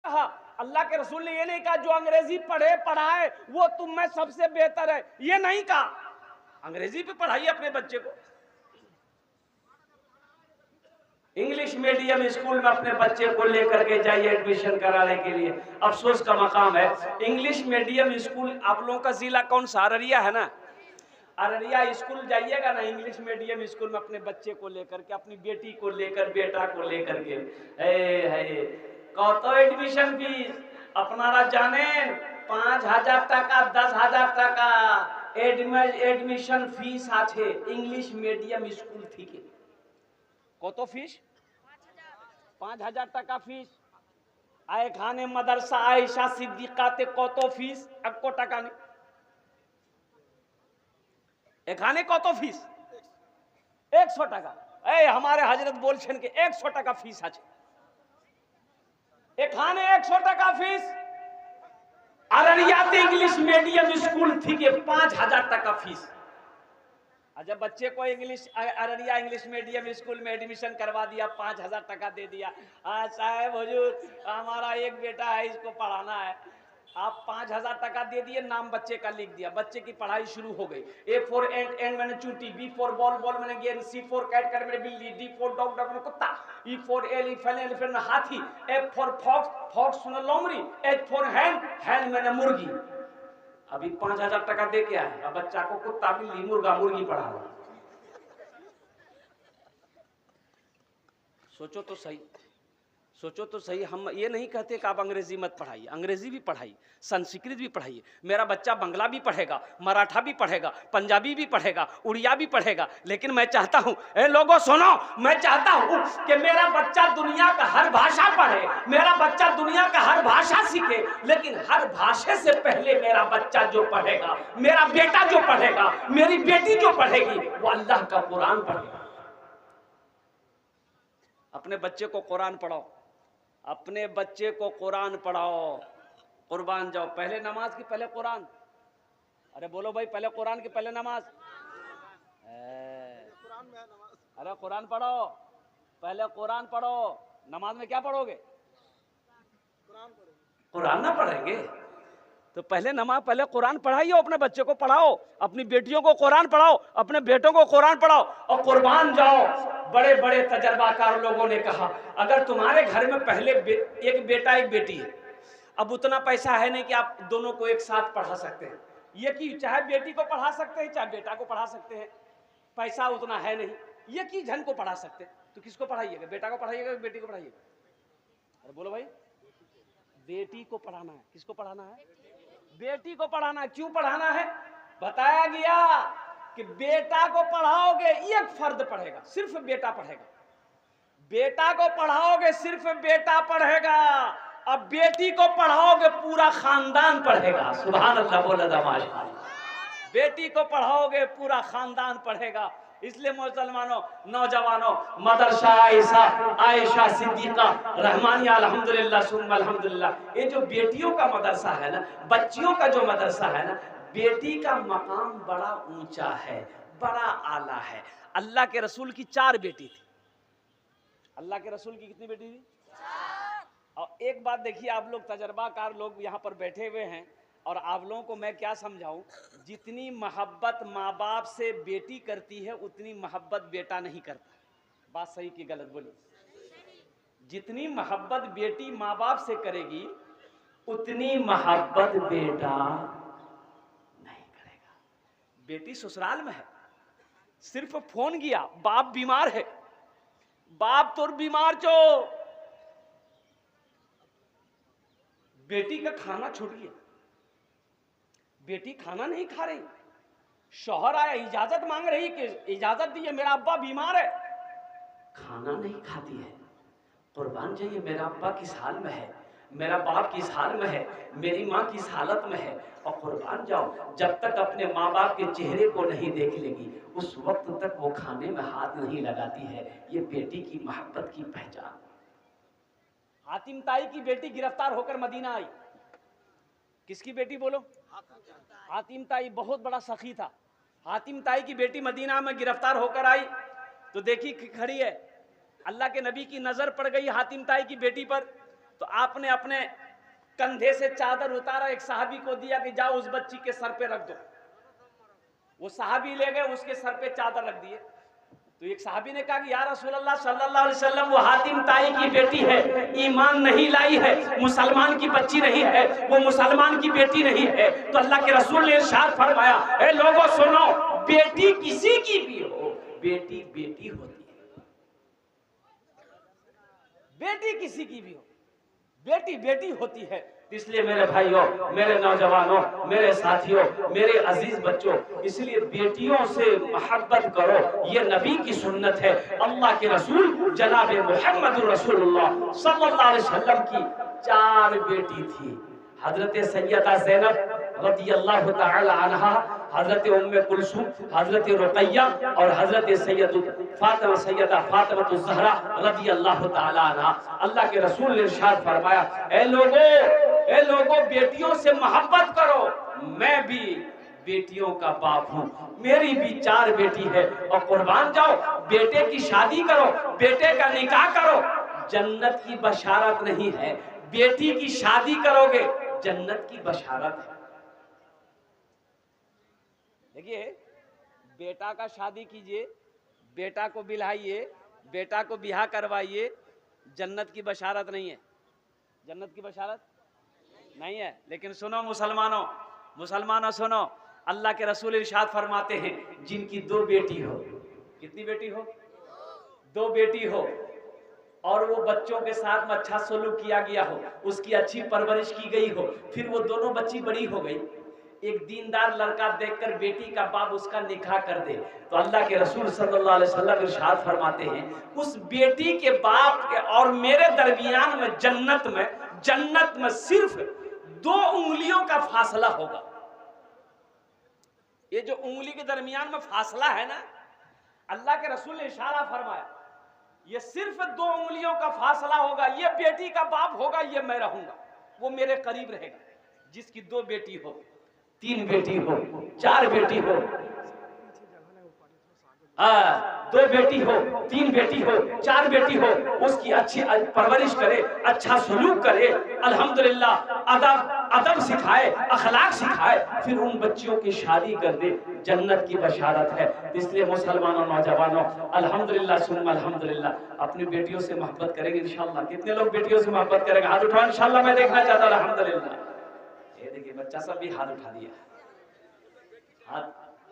कहा, अल्लाह के रसूल ने ये नहीं कहा जो अंग्रेजी पढ़े पढ़ाए वो तुम में सबसे बेहतर है, ये नहीं कहा। अंग्रेजी पे पढ़ाइए अपने बच्चे को। इंग्लिश मीडियम स्कूल में अपने बच्चे को लेकर के जाइए एडमिशन कराने के लिए। अफसोस का मकाम है, इंग्लिश मीडियम स्कूल, आप लोगों का जिला कौन सा? अररिया है ना? अररिया स्कूल जाइएगा ना, इंग्लिश मीडियम स्कूल में अपने बच्चे को लेकर के, अपनी बेटी को लेकर, बेटा को लेकर के, कत एडमिशन फीस अपनारा जाने 5,000 টাকা 10,000 টাকা एडमिशन फीस আছে इंग्लिश मीडियम स्कूल থেকে। কত ফিস? 5,000 টাকা ফিস। আর এখানে মাদ্রাসা আয়েশা সিদ্দিকাতে কত ফিস? 1 টাকা নেই। এখানে কত ফিস? 100 টাকা। এই हमारे हजरत বলছেন কি 100 টাকা ফিস আছে। এখানে 100 টাকা ফিস, अररियाते इंग्लिश मीडियम स्कूल থেকে 5,000 টাকা फीस। जब बच्चे को English Araria English medium school में एडमिशन करवा दिया, 5,000 टका दे दिया, साहब हुजूर हमारा एक बेटा है इसको पढ़ाना है, आप 5,000 टका दे दिए, नाम बच्चे का लिख दिया, बच्चे की पढ़ाई शुरू हो गई। A for एंड मैंने चूटी, B for बॉल बॉल मैंने गेंद, C for कैट कैट मैंने बिल्ली, D for डॉग डॉग मैंने कुत्ता, E for एलिफेंट हाथी, F for फॉक्स फॉक्स मैंने लोमड़ी, H for हैंड मैंने मुर्गी। अभी 5,000 टका दे के आए, अब बच्चा को कुत्ता बिल्ली मुर्गा मुर्गी पढ़ा रहा। सोचो तो सही, सोचो तो सही। हम ये नहीं कहते कि आप अंग्रेजी मत पढ़ाइए, अंग्रेजी भी पढ़ाइए, संस्कृत भी पढ़ाइए। मेरा बच्चा बंगला भी पढ़ेगा, मराठा भी पढ़ेगा, पंजाबी भी पढ़ेगा, उड़िया भी पढ़ेगा, लेकिन मैं चाहता हूं, ए लोगों सुनो, मैं चाहता हूं कि मेरा बच्चा दुनिया का हर भाषा पढ़े, मेरा बच्चा दुनिया का हर भाषा सीखे, लेकिन हर भाषा से पहले मेरा बच्चा जो पढ़ेगा, मेरा बेटा जो पढ़ेगा, मेरी बेटी जो पढ़ेगी, वो अल्लाह का कुरान पढ़ेगा। अपने बच्चे को कुरान पढ़ाओ, अपने बच्चे को कुरान पढ़ाओ, कुर्बान जाओ। पहले नमाज की पहले कुरान। अरे बोलो भाई, पहले कुरान की पहले नमाज। अरे कुरान पढ़ो, पहले कुरान पढ़ो। नमाज में क्या पढ़ोगे? कुरान ना पढ़ेंगे तो पहले नमाज, पहले कुरान पढ़ाइए, अपने बच्चे को पढ़ाओ, अपनी बेटियों को कुरान पढ़ाओ, अपने बेटों को कुरान पढ़ाओ और कुर्बान जाओ। बड़े बड़े तजर्बाकार लोगों ने कहा, अगर तुम्हारे घर में पहले एक बेटा एक बेटी है, अब उतना पैसा है नहीं कि आप दोनों को एक साथ पढ़ा सकते हैं, ये कि चाहे बेटी को पढ़ा सकते हैं चाहे बेटा को पढ़ा सकते हैं, पैसा उतना है नहीं, ये कि जन को पढ़ा सकते हैं, तो किसको पढ़ाइएगा? बेटा को पढ़ाइएगा, बेटी को पढ़ाइएगा? अरे बोलो भाई, बेटी को पढ़ाना है। किसको पढ़ाना है? बेटी को पढ़ाना है। क्यों पढ़ाना है? बताया गया कि बेटा को पढ़ाओगे एक फर्द पढ़ेगा, सिर्फ बेटा पढ़ेगा। बेटा को पढ़ाओगे सिर्फ बेटा पढ़ेगा, अब बेटी को पढ़ाओगे पूरा खानदान पढ़ेगा। सुभान अल्लाह, बोला माशाअल्लाह। बेटी को पढ़ाओगे पूरा खानदान पढ़ेगा। इसलिए मुसलमानों, नौजवानों, मदरसा आयशा सिद्दीका रहमानिया अल्हम्दुलिल्लाह सुम्मा अल्हम्दुलिल्लाह, ये जो बेटियों का मदरसा है ना, बच्चियों का जो मदरसा है ना, बेटी का मकाम बड़ा ऊंचा है, बड़ा आला है। अल्लाह के रसूल की 4 बेटी थी। अल्लाह के रसूल की कितनी बेटी थी? 4। और एक बात देखिए, आप लोग तजर्बाकार लोग यहाँ पर बैठे हुए हैं, और आप लोगों को मैं क्या समझाऊं, जितनी मोहब्बत माँ बाप से बेटी करती है उतनी मोहब्बत बेटा नहीं करता। बात सही कि गलत बोली? जितनी मोहब्बत बेटी माँ बाप से करेगी उतनी मोहब्बत बेटा नहीं करेगा। बेटी ससुराल में है, सिर्फ फोन किया, बाप बीमार है, बाप तो बीमार चो, बेटी का खाना छूट गया, बेटी खाना नहीं खा रही, शौहर आया इजाजत मांग रही कि इजाजत दीजिए मेरा अब्बा बीमार है, खाना नहीं खाती है। कुर्बान जाइए, मेरा अब्बा किस हाल में है, मेरा बाप किस हाल में है, मेरी माँ किस हालत में है। और कुर्बान जाओ, जब तक अपने माँ बाप के चेहरे को नहीं देख लेगी उस वक्त तक वो खाने में हाथ नहीं लगाती है। ये बेटी की मोहब्बत की पहचान। हातिम ताई की बेटी गिरफ्तार होकर मदीना आई। किसकी बेटी बोलो? हातिम ताई बहुत बड़ा सखी था। हातिम ताई की बेटी मदीना में गिरफ्तार होकर आई तो देखी खड़ी है, अल्लाह के नबी की नजर पड़ गई हातिम ताई की बेटी पर, तो आपने अपने कंधे से चादर उतारा, एक सहाबी को दिया कि जाओ उस बच्ची के सर पे रख दो। वो सहाबी ले गए, उसके सर पे चादर रख दिए। तो एक सहाबी ने कहा कि या रसूलल्लाह सल्लल्लाहु अलैहि वसल्लम, वो हातिम ताई की बेटी है, ईमान नहीं लाई है, मुसलमान की बच्ची नहीं है, वो मुसलमान की बेटी नहीं है। तो अल्लाह के रसूल ने इरशाद फरमाया, ए लोगों सुनो, बेटी किसी की भी हो, बेटी बेटी होती है। बेटी किसी की भी हो, बेटी बेटी होती है। इसलिए मेरे भाइयों, मेरे नौजवानों, मेरे साथियों, मेरे अजीज बच्चों, इसलिए बेटियों से मोहब्बत करो, ये नबी की सुन्नत है। अल्लाह के रसूल जनाब मुहम्मद रसूलुल्लाह सल्लल्लाहु अलैहि वसल्लम की 4 बेटी थी। हजरत सैयदा ज़ैनब रज़ियल्लाहु तआला अन्हा, हजरत उम्मे कुलसूम, हजरत रुक़ैया और हजरत सैयदा फातिमा ज़हरा रज़ियल्लाहु तआला अन्हा। अल्लाह के रसूल ने इरशाद फरमाया, ए लोगों बेटियों से मोहब्बत करो, मैं भी बेटियों का बाप हूँ, मेरी भी 4 बेटी है। और कुर्बान जाओ, बेटे की शादी करो, बेटे का निकाह करो, जन्नत की बशारत नहीं है। बेटी की शादी करोगे, जन्नत की बशारत है। देखिए, बेटा का शादी कीजिए, बेटा को बिलाइए, बेटा को ब्याह करवाइए, जन्नत की बशारत नहीं है। जन्नत की बशारत नहीं है। लेकिन सुनो मुसलमानों सुनो, अल्लाह के रसूल इरशाद फरमाते हैं, जिनकी 2 बेटी हो, कितनी बेटी हो? 2 बेटी हो, और वो बच्चों के साथ में अच्छा सलूक किया गया हो, उसकी अच्छी परवरिश की गई हो, फिर वो दोनों बच्ची बड़ी हो गई, एक दीनदार लड़का देखकर बेटी का बाप उसका निकाह कर दे, तो अल्लाह के रसूल सल्लल्लाहु अलैहि वसल्लम इरशाद फरमाते हैं, उस बेटी के बाप के और मेरे दरमियान में जन्नत में सिर्फ 2 उंगलियों का फासला होगा। ये जो उंगली के दरमियान में फासला है ना, अल्लाह के रसूल ने इशारा फरमाया, ये सिर्फ 2 उंगलियों का फासला होगा। ये बेटी का बाप होगा, ये मैं रहूंगा, वो मेरे करीब रहेगा। जिसकी 2 बेटी हो, 3 बेटी हो, 4 बेटी हो, 2 बेटी हो, 3 बेटी हो, 4 बेटी हो, उसकी अच्छी परवरिश करे, अच्छा सलूक करे, अल्हम्दुलिल्लाह अदब सिखाए, अखलाक सिखाए, फिर उन बच्चियों की शादी कर दे, जन्नत की बशारत है। इसलिए मुसलमानों, नौजवानों, अल्हम्दुलिल्लाह सुम्मा अल्हम्दुलिल्लाह, अपनी बेटियों से मोहब्बत करेंगे इंशाअल्लाह। कितने लोग बेटियों से मोहब्बत करेंगे? हाथ उठाओ इंशाअल्लाह, मैं देखना चाहता हूं। अल्हम्दुलिल्लाह, ये देखिए बच्चा सब भी हाथ उठा दिया।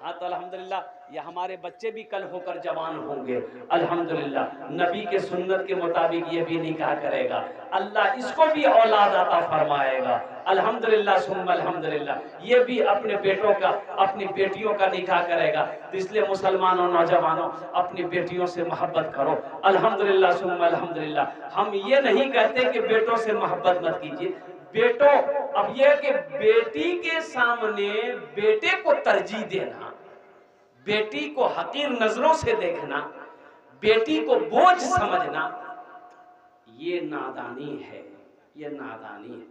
हाँ तो अल्हम्दुलिल्लाह, ये हमारे बच्चे भी कल होकर जवान होंगे अल्हम्दुलिल्लाह, नबी के सुन्नत के मुताबिक ये भी निकाह करेगा, अल्लाह इसको भी औलाद अता फरमाएगा अल्हम्दुलिल्लाह सुम्मा अल्हम्दुलिल्लाह। ये भी अपने बेटों का, अपनी बेटियों का निकाह करेगा। तो इसलिए मुसलमानों, नौजवानों, अपनी बेटियों से मोहब्बत करो अल्हम्दुलिल्लाह सुम्मा अल्हम्दुलिल्लाह। हम ये नहीं कहते कि बेटों से मोहब्बत मत कीजिए, बेटों, अब यह कि बेटी के सामने बेटे को तरजीह देना, बेटी को हकीर नजरों से देखना, बेटी को बोझ समझना, ये नादानी है, ये नादानी है।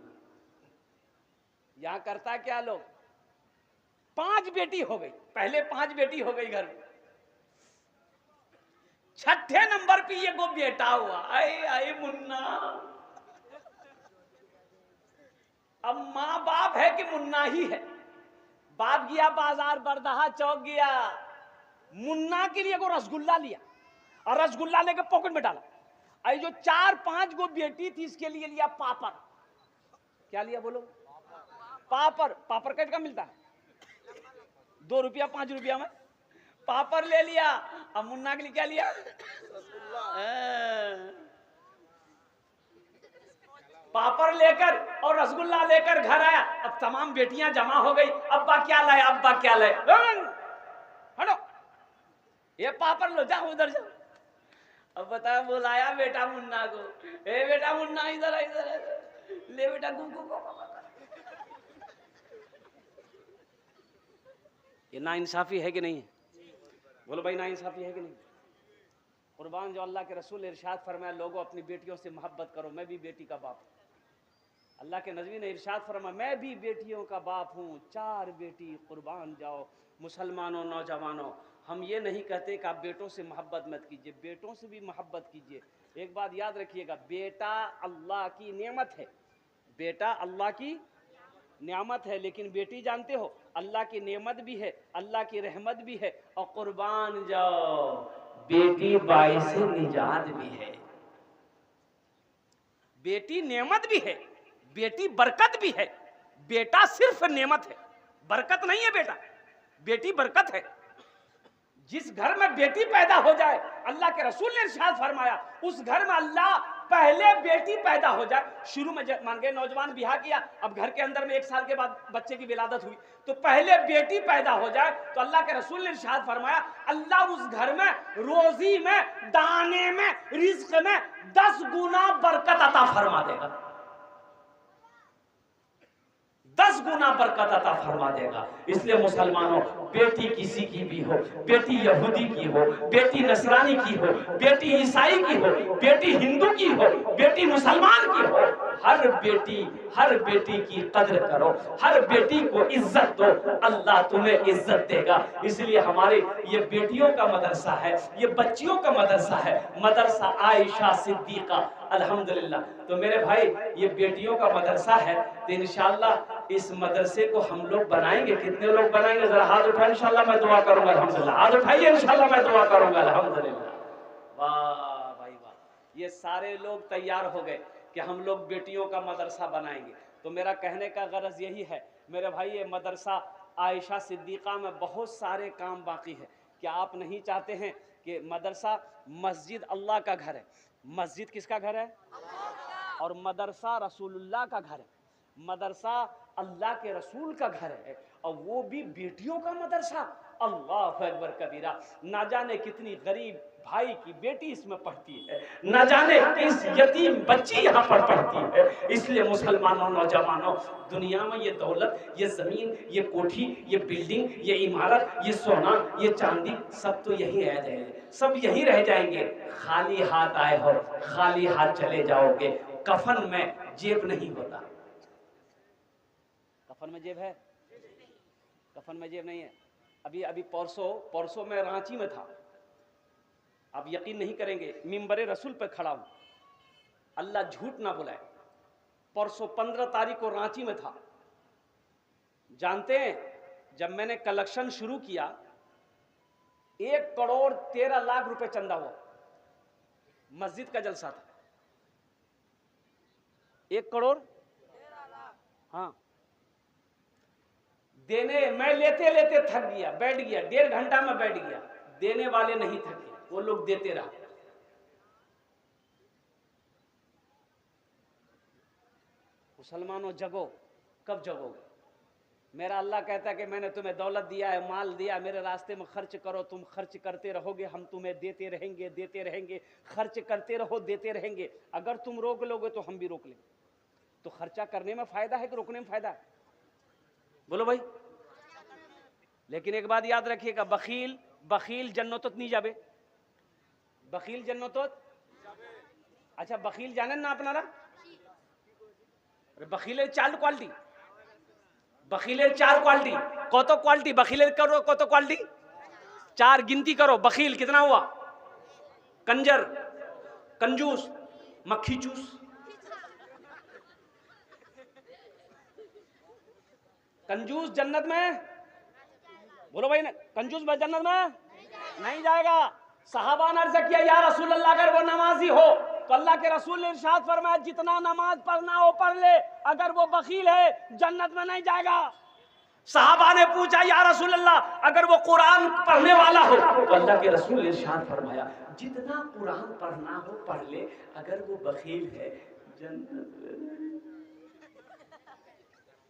यहां करता क्या लोग, 5 बेटी हो गई, पहले 5 बेटी हो गई घर में, 6ठे नंबर पे ये को बेटा हुआ, आए मुन्ना। अब माँ बाप है कि मुन्ना ही है। बाप गया बाजार बरदहा चौक गया, मुन्ना के लिए को रसगुल्ला लिया और रसगुल्ला लेके पॉकेट में डाला। आई जो 4-5 गो बेटी थी, इसके लिए लिया पापड़। क्या लिया बोलो? पापड़। पापड़ कैसे का मिलता है? 2 रुपया 5 रुपया में पापड़ ले लिया। अब मुन्ना के लिए क्या लिया? पापड़ लेकर और रसगुल्ला लेकर घर आया। अब तमाम बेटियां जमा हो गई, अब्बा क्या लाए, अब्बा क्या लाए, हटो ये पापड़ लो, जाओ उधर जाओ। अब बता, बुलाया बेटा मुन्ना को, ए बेटा मुन्ना इधर इधर ले बेटा, ये नाइंसाफी है कि नहीं है? बोलो भाई, नाइंसाफी है कि नहीं? कुर्बान जो अल्लाह के रसूल इरशाद फरमाया, लोगों अपनी बेटियों से मोहब्बत करो, मैं भी बेटी का बाप हूं। अल्लाह के नबी ने इरशाद फरमाया, मैं भी बेटियों का बाप हूँ, 4 बेटी, कुर्बान जाओ। मुसलमानों, नौजवानों, हम ये नहीं कहते कि आप बेटों से मोहब्बत मत कीजिए, बेटों से भी मोहब्बत कीजिए। एक बात याद रखिएगा, बेटा अल्लाह की नेमत है, बेटा अल्लाह की नेमत है, लेकिन बेटी जानते हो अल्लाह की नेमत भी है, अल्लाह की रहमत भी है, और कुर्बान जाओ बेटी बाइस निजात भी है। बेटी नेमत भी है, बेटी बरकत भी है। बेटा सिर्फ नेमत है, बरकत नहीं है बेटा, बेटी बरकत है। जिस घर में बेटी पैदा हो जाए, अल्लाह के रसूल ने इरशाद फरमाया उस घर में अल्लाह पहले बेटी पैदा हो जाए। शुरू में मान गए नौजवान ब्याह किया, अब घर के अंदर में 1 साल के बाद बच्चे की विलादत हुई, तो पहले बेटी पैदा हो जाए तो अल्लाह के रसूल ने इरशाद फरमाया अल्लाह उस घर में रोजी में, दाने में, रिज्क में 10 गुना बरकत अता फरमा देगा, 10 गुना बरकत अता फरमा देगा। इसलिए मुसलमानों, बेटी किसी की भी हो, बेटी यहूदी की हो, बेटी नसरानी की हो, बेटी ईसाई की हो, बेटी हिंदू की हो, बेटी मुसलमान की हो, हर बेटी की कद्र करो, हर बेटी को इज्जत दो, अल्लाह तुम्हें इज्जत देगा। इसलिए हमारे ये बेटियों का मदरसा है, ये बच्चियों का मदरसा है, मदरसा आयशा सिद्दीका, अल्हम्दुलिल्लाह। तो मेरे भाई ये बेटियों का मदरसा है, तो इंशाअल्लाह इस मदरसे को हम लोग बनाएंगे। कितने लोग बनाएंगे जरा हाथ उठाएं, इंशाअल्लाह मैं दुआ करूंगा, अल्हम्दुलिल्लाह। हाथ उठाइए, इंशाअल्लाह मैं दुआ करूंगा, अल्हम्दुलिल्लाह। वाह भाई वाह, ये सारे लोग तैयार हो गए कि हम लोग बेटियों का मदरसा बनाएंगे। तो मेरा कहने का गरज यही है मेरे भाई, ये मदरसा आयशा सिद्दीका में बहुत सारे काम बाकी है। क्या आप नहीं चाहते हैं कि मदरसा, मस्जिद अल्लाह का घर है, मस्जिद किसका घर है? और मदरसा रसूलुल्लाह का घर है, मदरसा अल्लाह के रसूल का घर है, और वो भी बेटियों का मदरसा। अल्लाह अकबर कबीरा, ना जाने कितनी गरीब भाई की बेटी इसमें पढ़ती है, ना जाने किस यतीम बच्ची यहाँ पर पढ़ती है। इसलिए मुसलमानों, नौजवानों, दुनिया में ये दौलत, ये जमीन, ये कोठी, ये बिल्डिंग, ये इमारत, ये सोना, ये चांदी, सब तो यही रह जाएंगे, सब यही रह जाएंगे। खाली हाथ आए हो, खाली हाथ चले जाओगे। कफन में जेब नहीं होता। कफन में जेब है? कफन में जेब नहीं है। अभी परसों मैं रांची में था, आप यकीन नहीं करेंगे, मिंबरे रसूल पे खड़ा हूं, अल्लाह झूठ ना बुलाए, परसों 15 तारीख को रांची में था। जानते हैं जब मैंने कलेक्शन शुरू किया 1 करोड़ 13 लाख रुपए चंदा हुआ, मस्जिद का जलसा था। 1 करोड़, हाँ, देने, मैं लेते लेते थक गया, बैठ गया, 1.5 घंटा में बैठ गया। देने वाले नहीं थके, वो लोग देते रहे। मुसलमानों जगो, कब जगोगे? मेरा अल्लाह कहता है कि मैंने तुम्हें दौलत दिया है, माल दिया, मेरे रास्ते में खर्च करो। तुम खर्च करते रहोगे, हम तुम्हें देते रहेंगे, देते रहेंगे। खर्च करते रहो, देते रहेंगे। अगर तुम रोक लोगे तो हम भी रोक लेंगे। तो खर्चा करने में फायदा है कि रोकने में फायदा है? बोलो भाई। लेकिन एक बात याद रखिएगा, बखील जन्नतोत नहीं जाबे, बखील जन्नतोत। अच्छा, बखील जानेन ना अपनारा? बखीलेर 4 क्वालिटी, बखीलेर 4 क्वालिटी। कत क्वालिटी बखीलेर करो, कत क्वालिटी? 4 गिनती करो। बखील कितना हुआ? कंजर, कंजूस, मक्खी चूस। कंजूस जन्नत में, बोलो भाई ना, कंजूस जन्नत में नहीं जाएगा। सहाबा ने अर्ज किया, या रसूल अल्लाह, अगर वो नमाजी हो तो अल्लाह के रसूल ने इरशाद फरमाया जितना नमाज पढ़ना हो पढ़ ले, अगर वो बखील है जन्नत में नहीं जाएगा। सहाबा ने पूछा, या रसूल अल्लाह, अगर वो कुरान पढ़ने वाला हो तो अल्लाह के रसूल ने इरशाद फरमाया जितना कुरान पढ़ना हो पढ़ ले, अगर वो बखील है जन्नत।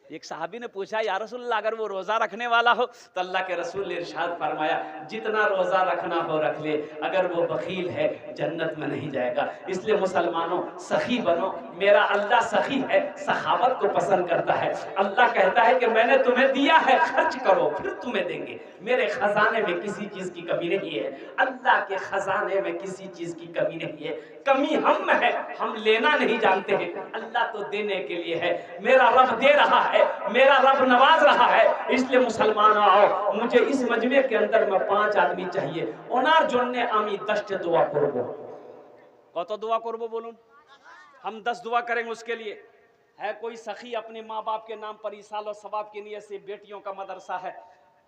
एक सहाबी ने पूछा, या रसूल अल्लाह, अगर वो रोजा रखने वाला हो तो अल्लाह के रसूल ने इरशाद फरमाया जितना रोजा रखना हो रख ले, अगर वो बखील है जन्नत में नहीं जाएगा। इसलिए मुसलमानों सखी बनो। मेरा अल्लाह सखी है, सखावत को पसंद करता है। अल्लाह कहता है कि मैंने तुम्हें दिया है, खर्च करो फिर तुम्हें देंगे। मेरे खजाने में किसी चीज की कमी नहीं है, अल्लाह के खजाने में किसी चीज की कमी नहीं है। कमी हम में है, हम लेना नहीं जानते हैं, अल्लाह तो देने के लिए है। मेरा रब दे रहा है, मेरा रब नवाज रहा है। इसलिए मुसलमान आओ, मुझे इस मजमे के अंदर में 5 आदमी चाहिए। ओनार जोड़ने आमी 10 दुआ करबो। कत दुआ करबो बोलून? हम 10 दुआ करेंगे उसके लिए। है कोई सखी अपने माँ बाप के नाम पर ईसाल और सवाब की नियत से बेटियों का मदरसा है,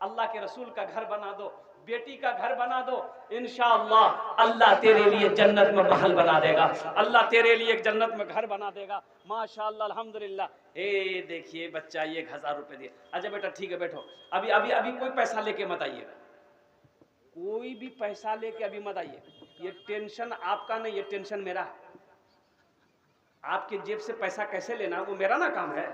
अल्लाह के रसूल का घर बना दो, बेटी का घर बना दो, इंशाअल्लाह अल्लाह तेरे लिए जन्नत में महल बना देगा, अल्लाह तेरे लिए एक जन्नत में घर बना देगा। माशाअल्लाह अल्हम्दुलिल्लाह। ए देखिए बच्चा ये 1000 रुपए दिए। अच्छा बेटा ठीक है बैठो, अभी अभी अभी कोई पैसा लेके मत आइएगा, कोई भी पैसा लेके अभी मत आइए। ये टेंशन आपका नहीं, ये टेंशन मेरा है। आपके जेब से पैसा कैसे लेना वो मेरा ना काम है,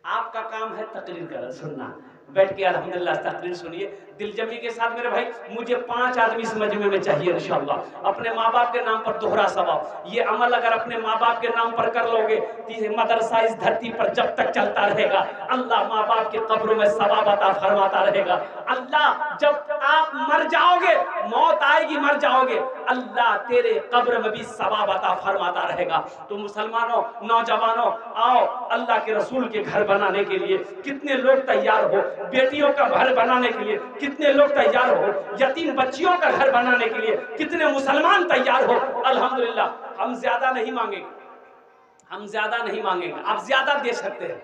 आपका काम है तकरीर करना, सुनना। बैठ के अल्हम्दुलिल्लाह तकरीर सुनिए दिलजमी के साथ मेरे भाई। मुझे 5 आदमी इस मजमे में चाहिए इंशाअल्लाह। अपने माँ बाप के नाम पर दोहरा सवाब, ये अमल अगर अपने माँ बाप के नाम पर कर लोगे तो मदरसा इस धरती पर जब तक चलता रहेगा, अल्लाह माँ बाप के कब्रों में सवाब अता फरमाता रहेगा। अल्लाह जब आप मर जाओगे, मौत आएगी मर जाओगे, अल्लाह तेरे कब्र में भी सवाब अता फरमाता रहेगा। तो मुसलमानों नौजवानों आओ, अल्लाह के रसूल के घर बनाने के लिए कितने लोग तैयार हो, बेटियों का घर बनाने के लिए कितने लोग तैयार हो, यतीम बच्चियों का घर बनाने के लिए कितने मुसलमान तैयार हो। अल्हम्दुलिल्लाह हम ज्यादा नहीं मांगेंगे, हम ज्यादा नहीं मांगेंगे, आप ज्यादा दे सकते हैं,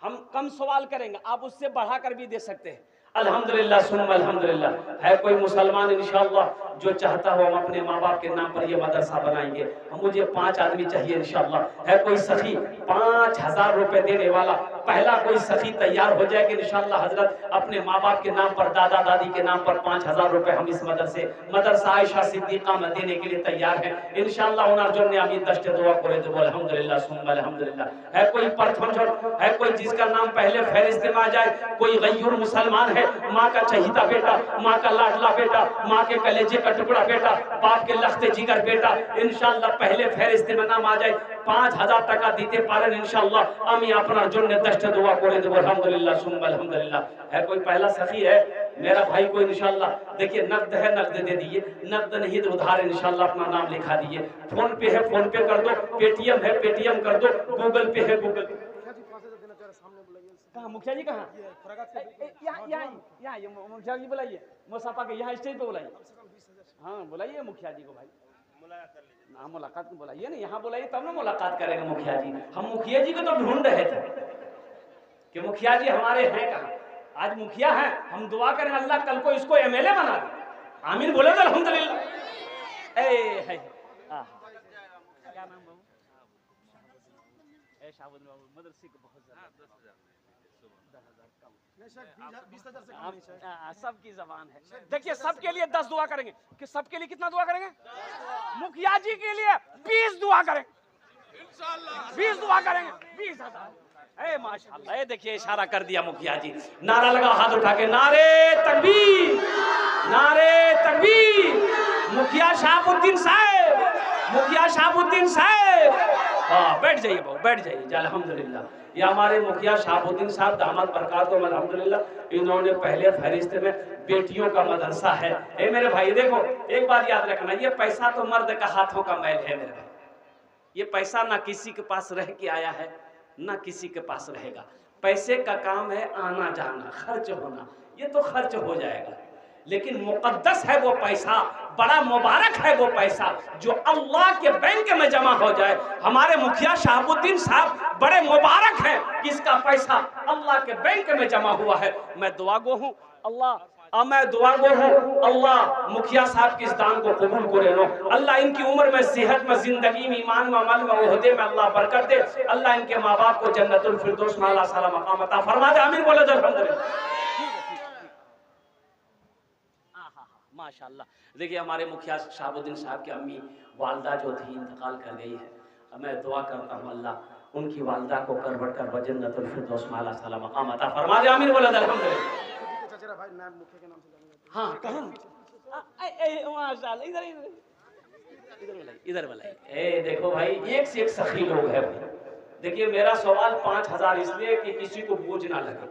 हम कम सवाल करेंगे, आप उससे बढ़ाकर भी दे सकते हैं। अल्हम्दुलिल्लाह सुन्ना अल्हम्दुलिल्लाह। है कोई मुसलमान इंशाअल्लाह जो चाहता हो हम अपने माँ बाप के नाम पर ये मदरसा बनाएंगे, मुझे 5 आदमी चाहिए इंशाअल्लाह। है कोई सखी 5000 रुपए देने वाला, पहला कोई सखी तैयार हो जाए कि इंशाअल्लाह हजरत अपने माँ बाप के नाम पर, दादा दादी के नाम पर 5000 रुपए हम इस मदरसा आयशा सिद्दीका में देने के लिए तैयार है इंशाअल्लाह। उनार जो ने अभी 10 दुआ करे तो अल्हम्दुलिल्लाह सुन्ना अल्हम्दुलिल्लाह। है कोई प्रथम जो है कोई जिसका नाम पहले फहरिस्त में आ जाए, कोई गैयूर मुसलमान है, माँ का चहीता बेटा, माँ का लाडला बेटा, माँ के कलेजे का टुकड़ा बेटा, बाप के लख्ते जिगर बेटा, इंशाअल्लाह पहले फहरिस्त में नाम आ जाए 5000 টাকা দিতে পারেন इंशाअल्लाह। আমি আপনার জন্য 10টা দোয়া করে দেব अल्हम्दुलिल्लाह सुन्ना अल्हम्दुलिल्लाह। है कोई पहला सखी है मेरा भाई को इंशाअल्लाह, देखिए नकद है नकद दे दीजिए, नकद नहीं तो उधार इंशाअल्लाह अपना नाम लिखा दीजिए। फोन पे है फोन पे कर दो, पेटीएम है पेटीएम कर दो, गूगल पे है गूगल। कहाँ मुखिया जी कहाँ? यहाँ मुखिया जी बुलाइए, मुसाफा के यहाँ स्टेज पे बुलाइए। हाँ बुलाइए मुखिया जी को भाई, ना मुलाकात में बुलाइए ना, यहाँ बुलाइए तब ना मुलाकात करेंगे मुखिया जी। हम मुखिया जी को तो ढूंढ रहे थे कि मुखिया जी हमारे हैं कहाँ। आज मुखिया हैं, हम दुआ करें अल्लाह कल को इसको एमएलए बना दे। आमीन बोले तो अल्हम्दुलिल्लाह। क्या नाम बाबू? शाहबुद्दीन बाबू मदरसे को बहुत सबकी जबान है। देखिए सबके लिए 10 दुआ करेंगे कि सबके लिए कितना दुआ करेंगे? मुखिया जी के लिए 20 दुआ करेंगे इंशाअल्लाह, 20 दुआ करेंगे 20,000। माशाअल्लाह। ये देखिए इशारा कर दिया मुखिया जी, नारा लगा हाथ उठा के, नारे तकबीर नारे तकबीर। मुखिया शहाबुद्दीन साहब, मुखिया शहाबुद्दीन साहब। हाँ बैठ जाइए बाबू बैठ जाइए। अल्हम्दुलिल्लाह ये हमारे मुखिया शहाबुद्दीन साहब दामाद बरकातुहुम अल्हम्दुलिल्लाह, इन्होंने पहले फहरिस्त में बेटियों का मदरसा है। ए मेरे भाई देखो एक बात याद रखना, ये पैसा तो मर्द का हाथों का मैल है मेरे भाई। ये पैसा ना किसी के पास रह के आया है ना किसी के पास रहेगा। पैसे का काम है आना जाना, खर्च होना, ये तो खर्च हो जाएगा, लेकिन मुकद्दस है वो पैसा, बड़ा मुबारक है वो पैसा जो अल्लाह के बैंक में जमा हो जाए। हमारे मुखिया शहाबुद्दीन साहब बड़े मुबारक हैं कि इसका पैसा अल्लाह के बैंक में जमा हुआ है। मैं दुआ गो हूँ अल्लाह, मैं दुआ गो हूँ अल्लाह मुखिया साहब की इस दान को कबूल करे लो। अल्लाह इनकी उम्र में, सेहत में, जिंदगी में, ईमान में, अमल में, ओहदे में अल्लाह बरकत दे। अल्लाह इनके माँ बाप को जन्नतुल फिरदौस में आला साला मकाम अता फरमा दे। आमीन बोले अल्हम्दुलिल्लाह। माशाअल्लाह। देखिए हमारे मुखिया शहाबुद्दीन साहब की अम्मी वालदा जो थी इंतकाल कर गई है। मैं दुआ करता हूँ अल्लाह उनकी वालदा को करबट कर जन्नतुल फिरदौस में आला साला मकाम अता फरमा दे। आमीन बोले अल्हम्दुलिल्लाह। हाँ कहाँ माशाल्लाह, इधर इधर इधर बनाइए। ए देखो भाई, एक से एक सखी लोग हैं भाई। देखिए मेरा सवाल 5,000 इसलिए कि किसी को बोझ ना लगे।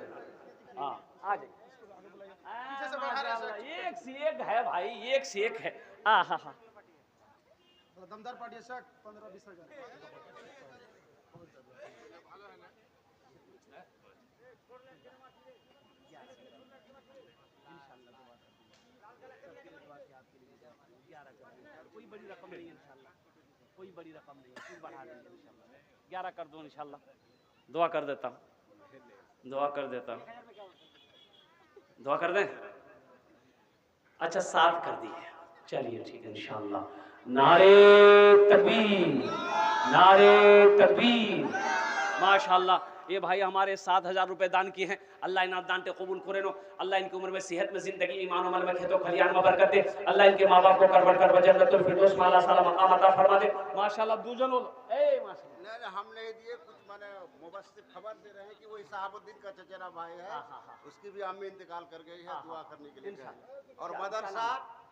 हाँ आ जाइए, एक से एक है भाई, एक से एक है। हाँ हाँ हाँ, दमदार पार्टी 15-20 हजार। कोई बड़ी रकम नहीं है इंशाल्लाह, कोई बड़ी रकम नहीं है, कुछ बढ़ा देंगे इंशाल्लाह। 11 कर दो इंशाल्लाह, दुआ कर देता हूँ, दुआ कर देता हूँ, दुआ कर दें। अच्छा 7 कर दिए, चलिए ठीक है इंशाल्लाह। नारे तकबीर, नारे तकबीर। माशाल्लाह, ये भाई हमारे 7,000 रुपए दान किए हैं। अल्लाह इन्हें दान के कबूल करे नो। अल्लाह इनकी उम्र में, सेहत में, जिंदगी, ईमान अमल में, खेतों खलियान में बरकत दे। अल्लाह इनके माँ बाप को करवट कर जन्नतुल फिरदौस में आला साला मकाम अता फरमा दे। माशाल्लाह दूजन हो ए माशाल्लाह। नहीं, हम नहीं दिए, कुछ माने मुबस्सिर खबर दे रहे हैं कि वही साहबुद्दीन का चचेरा भाई है, उसकी भी अम्मी इंतकाल कर गई है, दुआ करने के लिए गए हैं। और मदरसा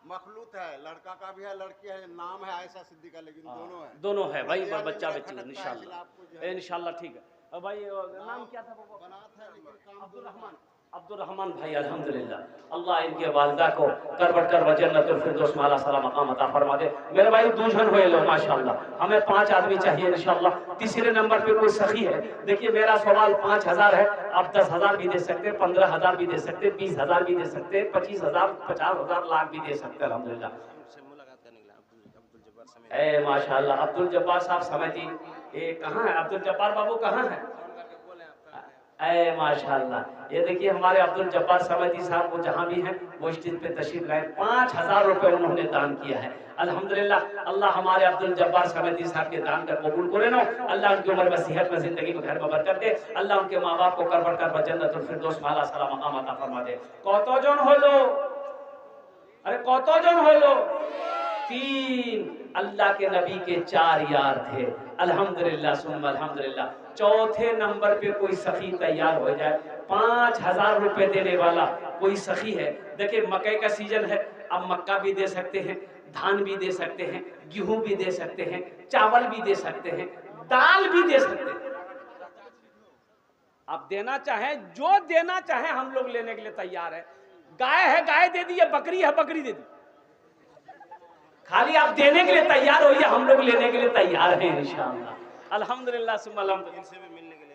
मखलूत है, लड़का का भी है, लड़की है, नाम है आयशा सिद्दीका, लेकिन दोनों है, दोनों है भाई, बच्चा बच्ची इंशाल्लाह इंशाल्लाह ठीक है। और भाई नाम क्या था बाबा? बनात है लेकिन काम अब्दुल रहमान, अब्दुल रहमान भाई अल्हम्दुलिल्लाह। अल्लाह इनके वालिदा को करवट कर जन्नतुल फिरदौस में आला साला मकाम अता फरमा दे। मेरे भाई दूजन हुए लो माशाल्लाह, हमें 5 आदमी चाहिए इंशाल्लाह। तीसरे नंबर पे कोई सखी है। देखिए मेरा सवाल 5,000 है, आप 10,000 भी दे सकते, 15,000 भी दे सकते, 20,000 भी दे सकते, 25,000, 50,000, लाख भी दे सकते अल्हम्दुलिल्लाह। ए माशाल्लाह, अब्दुल जब्बार साहब समिति, ये कहाँ है अब्दुल जब्बार बाबू, कहाँ है? ए माशाल्लाह, ये देखिए हमारे अब्दुल जब्बार समिति साहब, वो जहाँ भी हैं वो स्टेज पे तशरीफ लाए। 5,000 रुपए उन्होंने दान किया है अल्हम्दुलिल्लाह। अल्लाह हमारे अब्दुल जब्बार समिति साहब के दान का कबूल करे ना। अल्लाह उनकी उम्र में, सेहत में, जिंदगी में, घर में बरकत दे। अल्लाह उनके माँ बाप को करवट कर जन्नतुल फिरदौस में आला साला मकाम अता फरमा दे। कतजन हलो? अरे कतजन हलो? 3। अल्लाह के नबी के 4 यार थे अल्हम्दुलिल्लाह सुम्मा अल्हम्दुलिल्लाह। चौथे नंबर पे कोई सखी तैयार हो जाए, 5,000 रुपए देने वाला कोई सखी है। देखिए मकई का सीजन है, अब मक्का भी दे सकते हैं, धान भी दे सकते हैं, गेहूं भी दे सकते हैं, चावल भी दे सकते हैं, दाल भी दे सकते हैं। आप देना चाहें, जो देना चाहें हम लोग लेने के लिए तैयार है। गाय है गाय दे दी, बकरी है बकरी दे दी, खाली आप देने के लिए तैयार होइए, हम लोग लेने के लिए तैयार हैं इंशाअल्लाह अल्हम्दुलिल्लाह सुम्मा अल्हम्दुलिल्लाह। इनसे भी मिलने के लिए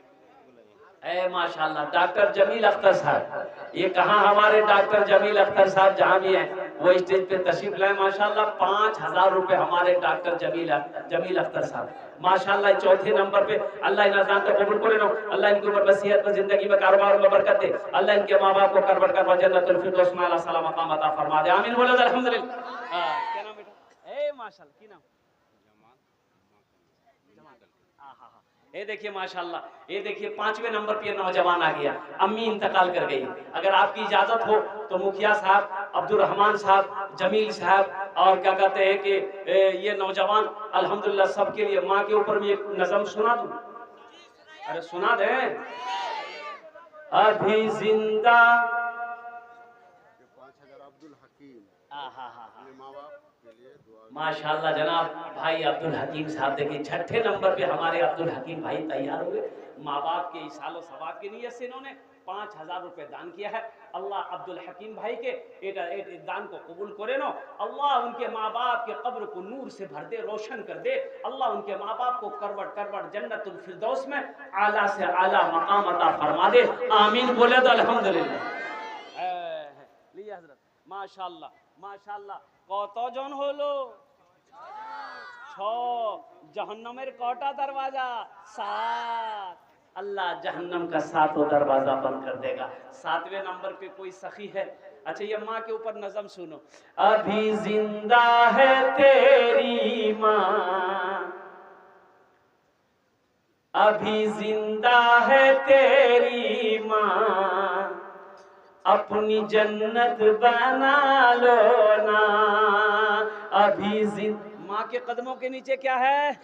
ए माशाल्लाह, डॉक्टर जमील अख्तर साहब, ये कहाँ हमारे डॉक्टर जमील अख्तर साहब जहाँ भी हैं वो स्टेज पे तशरीफ लाए माशाल्लाह। 5,000 रुपए हमारे डॉक्टर जमील अख्तर साहब माशाल्लाह। चौथे नंबर पे अल्लाह इन दान को कबूल करे नो। अल्लाह इनकी उम्र वसीयत में, जिंदगी में, कारोबार में बरकत दे। अल्लाह इनके माँ बाप को करवट कर जन्नतुल फिरदौस में आला साला मकाम अता फरमा दे। आमीन बोलो अल्हम्दुलिल्लाह। क्या नाम बेटा? ए माशाल्लाह, की नाम? ये देखिए माशाल्लाह, ये देखिए 5वें नंबर पे नौजवान आ गया। अम्मी इंतकाल कर गई। अगर आपकी इजाजत हो तो मुखिया साहब, अब्दुल रहमान साहब, जमील साहब और क्या कहते हैं कि ये नौजवान अल्हम्दुलिल्लाह सबके लिए माँ के ऊपर में एक नज़म सुना दूं? अरे सुना दे। अभी जिंदा 5,000 अब्दुल हकीम हाँ अपने माँ बाप के लिए दुआ। माशाल्लाह जनाब भाई अब्दुल हकीम साहब, देखिए 6ठे नंबर पे हमारे अब्दुल हकीम भाई तैयार हुए। माँ बाप के इसालो सवाब की नीयत से इन्होंने 5,000 रुपए दान किया है। अल्लाह अब्दुल हकीम भाई के एक दान को कबूल करे नो। अल्लाह उनके माँ बाप के कब्र को नूर से भर दे, रोशन कर दे। अल्लाह उनके माँ बाप को करवट जन्नतुल फिरदौस में आला से आला मकाम अता फरमा दे। आमीन बोले तो अल्हम्दुलिल्लाह। लिया हजरत माशाल्लाह माशाल्लाह। कतজন হলো? 6। जहन्नमेर कटा दरवाजा? 7। अल्लाह जहन्नम का 7वां दरवाजा बंद कर देगा। 7वें नंबर पे कोई सखी है। अच्छा ये माँ के ऊपर नज़म सुनो। अभी जिंदा है तेरी माँ, अभी जिंदा है तेरी माँ, अपनी जन्नत बना लो ना। अभी माँ के कदमों के नीचे क्या है?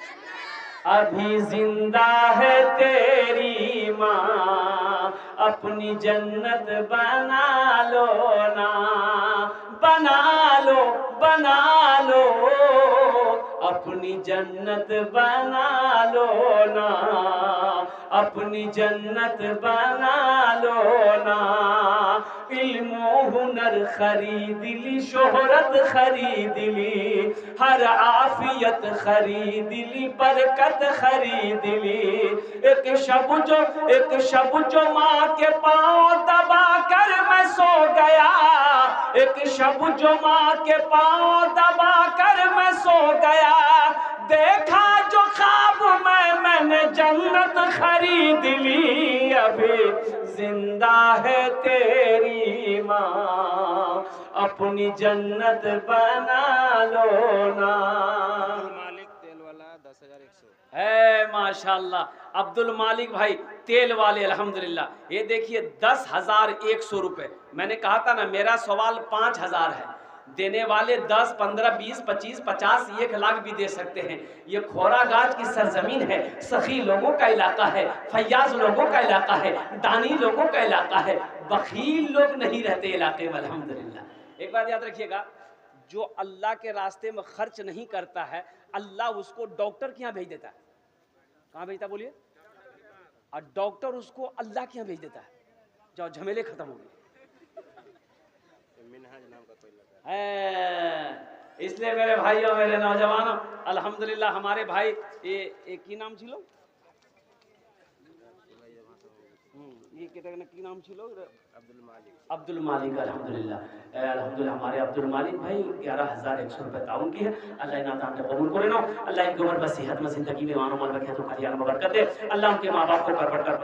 अभी जिंदा है तेरी माँ, अपनी जन्नत बना लो ना, बना लो बना लो, अपनी जन्नत बना लो ना, अपनी जन्नत बना लो ना। इल्म हुनर खरीद ली, शोहरत खरीद ली, हर आफियत खरीद ली, बरकत खरीद ली। एक शब जो माँ के पाँव दबा कर मैं सो गया, एक शब जो माँ के पाँव दबा कर मैं सो गया, देखा जो ख्वाब मैंने जन्नत खरीद ली। अभी जिंदा है तेरी माँ, अपनी जन्नत बना लो ना। मालिक तेल वाला 10,100 है माशाल्लाह। अब्दुल मालिक भाई तेल वाले, अल्हम्दुलिल्लाह। ये देखिए 10,100 रुपए। मैंने कहा था ना मेरा सवाल 5,000 है, देने वाले 10, 15, 20, 25, 50, 1 लाख भी दे सकते हैं। ये खोरागाज की सरजमीन है, सखी लोगों का इलाका है, फैयाज लोगों का इलाका है, दानी लोगों का इलाका है, बखील लोग नहीं रहते इलाके में, अल्हम्दुलिल्लाह। एक बात याद रखिएगा, जो अल्लाह के रास्ते में खर्च नहीं करता है, अल्लाह उसको डॉक्टर के यहाँ भेज देता है। कहाँ भेजता बोलिए? और डॉक्टर उसको अल्लाह के यहाँ भेज देता है। जाओ झमेले खत्म हो गए। मिनहाज नाम का कोई लगा है। इसलिए मेरे भाइयों, मेरे नौजवानों, अल्हम्दुलिल्लाह हमारे भाई ये की नाम छिलो, ये की नाम छिलो, अब्दुल मालिक। अल्हम्दुलिल्लाह हमारे अब्दुल मालिक भाई 11,100 रुपये ताउन की है। अल्लाह इना दान कबूल करे ना, अल्लाह इनकी उम्र बस सेहत में जिंदगी में मानो मन रखे तो खलियान बरकत दे। अल्लाह उनके माँ बाप को कर